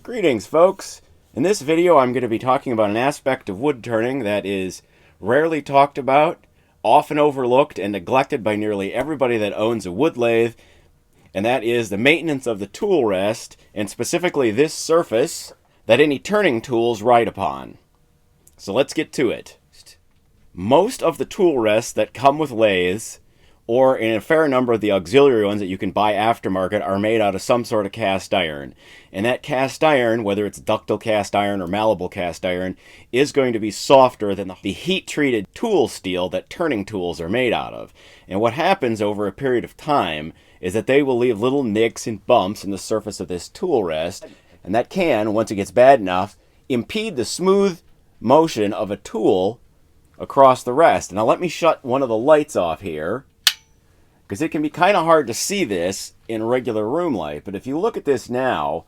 Greetings, folks! In this video I'm going to be talking about an aspect of wood turning that is rarely talked about, often overlooked, and neglected by nearly everybody that owns a wood lathe, and that is the maintenance of the tool rest, and specifically this surface that any turning tools ride upon. So let's get to it. Most of the tool rests that come with lathes, or in a fair number of the auxiliary ones that you can buy aftermarket, are made out of some sort of cast iron. And that cast iron, whether it's ductile cast iron or malleable cast iron, is going to be softer than the heat-treated tool steel that turning tools are made out of. And what happens over a period of time is that they will leave little nicks and bumps in the surface of this tool rest, and that can, once it gets bad enough, impede the smooth motion of a tool across the rest. Now let me shut one of the lights off here, because it can be kind of hard to see this in regular room light. But if you look at this now,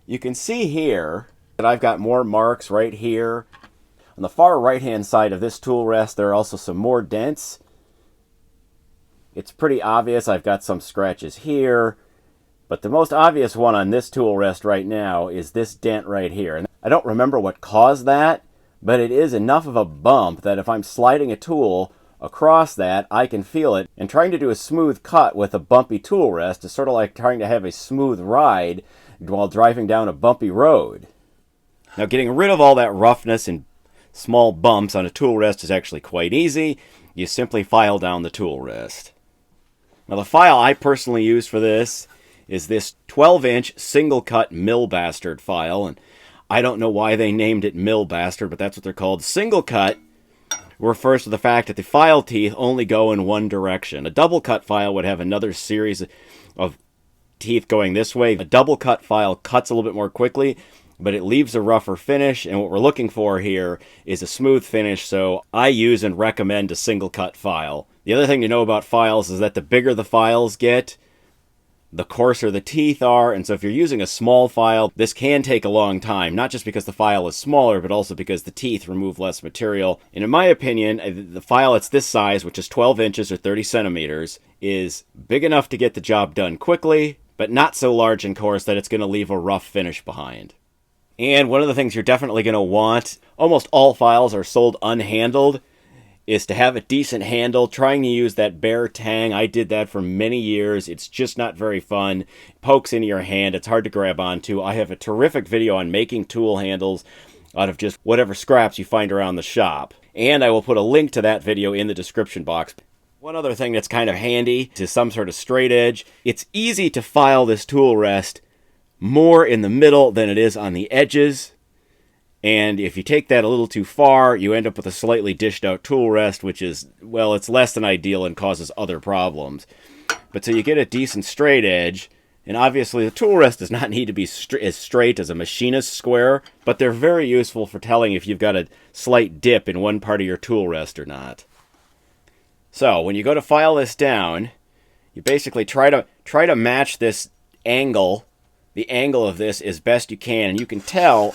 you can see here that I've got more marks right here. On the far right hand side of this tool rest, there are also some more dents. It's pretty obvious I've got some scratches here, but the most obvious one on this tool rest right now is this dent right here. And I don't remember what caused that, but it is enough of a bump that if I'm sliding a tool across that, I can feel it. And trying to do a smooth cut with a bumpy tool rest is sort of like trying to have a smooth ride while driving down a bumpy road. Now, getting rid of all that roughness and small bumps on a tool rest is actually quite easy. You simply file down the tool rest. Now, the file I personally use for this is this 12-inch single-cut mill bastard file, and I don't know why they named it mill bastard, but that's what they're called. Single cut refers to the fact that the file teeth only go in one direction. A double cut file would have another series of teeth going this way. A double cut file cuts a little bit more quickly, but it leaves a rougher finish, and what we're looking for here is a smooth finish, so I use and recommend a single cut file. The other thing to know about files is that the bigger the files get, the coarser the teeth are, and so if you're using a small file, this can take a long time, not just because the file is smaller, but also because the teeth remove less material. And in my opinion, the file that's this size, which is 12 inches or 30 centimeters, is big enough to get the job done quickly, but not so large and coarse that it's going to leave a rough finish behind. And one of the things you're definitely going to want, almost all files are sold unhandled, is to have a decent handle. Trying to use that bare tang, I did that for many years. It's just not very fun. It pokes into your hand. It's hard to grab onto. I have a terrific video on making tool handles out of just whatever scraps you find around the shop. And I will put a link to that video in the description box. One other thing that's kind of handy is some sort of straight edge. It's easy to file this tool rest more in the middle than it is on the edges. And if you take that a little too far, you end up with a slightly dished out tool rest, which is, well, it's less than ideal and causes other problems. But so you get a decent straight edge, and obviously the tool rest does not need to be as straight as a machinist square, but they're very useful for telling if you've got a slight dip in one part of your tool rest or not. So when you go to file this down, you basically try to match this angle, the angle of this, as best you can, and you can tell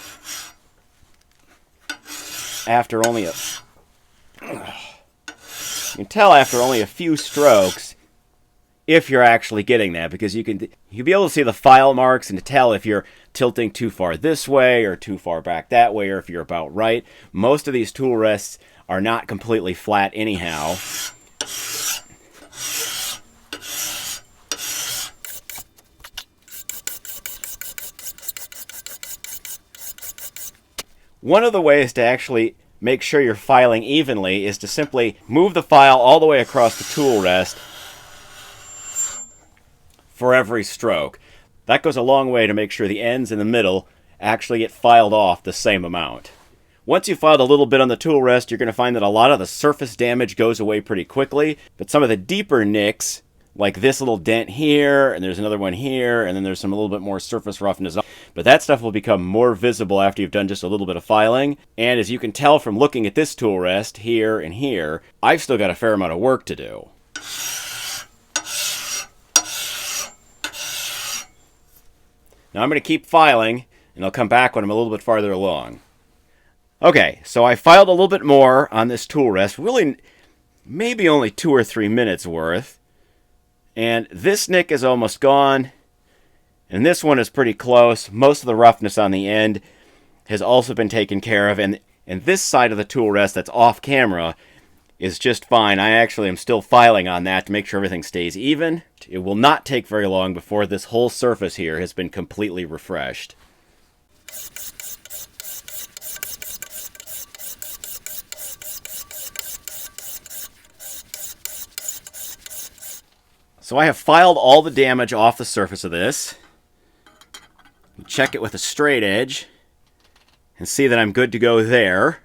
after only a few strokes if you're actually getting that, because you'll be able to see the file marks and to tell if you're tilting too far this way or too far back that way, or if you're about right. Most of these tool rests are not completely flat anyhow. One of the ways to actually make sure you're filing evenly is to simply move the file all the way across the tool rest for every stroke. That goes a long way to make sure the ends in the middle actually get filed off the same amount. Once you've filed a little bit on the tool rest, you're going to find that a lot of the surface damage goes away pretty quickly, but some of the deeper nicks, like this little dent here, and there's another one here, and then there's some a little bit more surface roughness. But that stuff will become more visible after you've done just a little bit of filing. And as you can tell from looking at this tool rest here and here, I've still got a fair amount of work to do. Now I'm going to keep filing, and I'll come back when I'm a little bit farther along. Okay, so I filed a little bit more on this tool rest, really maybe only 2 or 3 minutes worth. And this nick is almost gone. And this one is pretty close. Most of the roughness on the end has also been taken care of. And this side of the tool rest that's off camera is just fine. I actually am still filing on that to make sure everything stays even. It will not take very long before this whole surface here has been completely refreshed. So I have filed all the damage off the surface of this. Check it with a straight edge and see that I'm good to go there.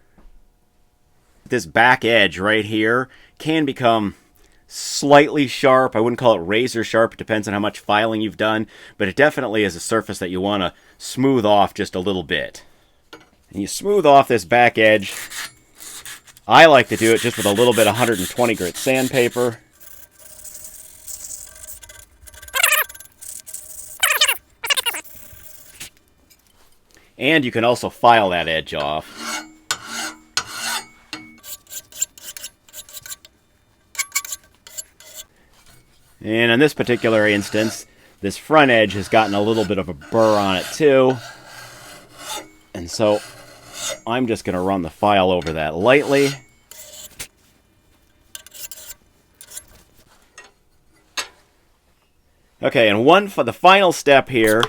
This back edge right here can become slightly sharp. I wouldn't call it razor sharp. It depends on how much filing you've done, but it definitely is a surface that you want to smooth off just a little bit. And you smooth off this back edge. I like to do it just with a little bit of 120 grit sandpaper. And you can also file that edge off. And in this particular instance, this front edge has gotten a little bit of a burr on it too. And so I'm just going to run the file over that lightly. Okay, and for the final step here,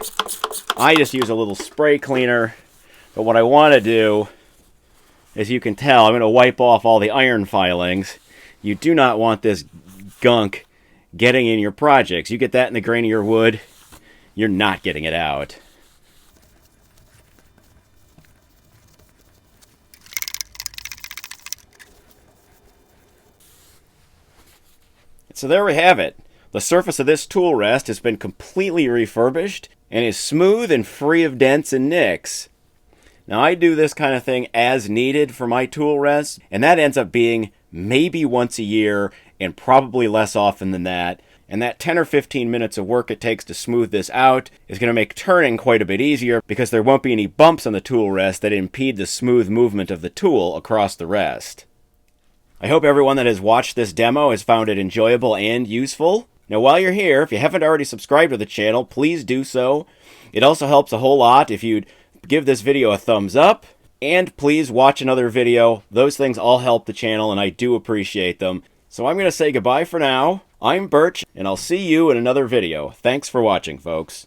I just use a little spray cleaner, but what I want to do, as you can tell, I'm going to wipe off all the iron filings. You do not want this gunk getting in your projects. You get that in the grain of your wood, you're not getting it out. So there we have it. The surface of this tool rest has been completely refurbished and is smooth and free of dents and nicks. Now I do this kind of thing as needed for my tool rest, and that ends up being maybe once a year and probably less often than that. And that 10 or 15 minutes of work it takes to smooth this out is going to make turning quite a bit easier because there won't be any bumps on the tool rest that impede the smooth movement of the tool across the rest. I hope everyone that has watched this demo has found it enjoyable and useful. Now while you're here, if you haven't already subscribed to the channel, please do so. It also helps a whole lot if you'd give this video a thumbs up, and please watch another video. Those things all help the channel and I do appreciate them. So I'm going to say goodbye for now. I'm Birch, and I'll see you in another video. Thanks for watching, folks.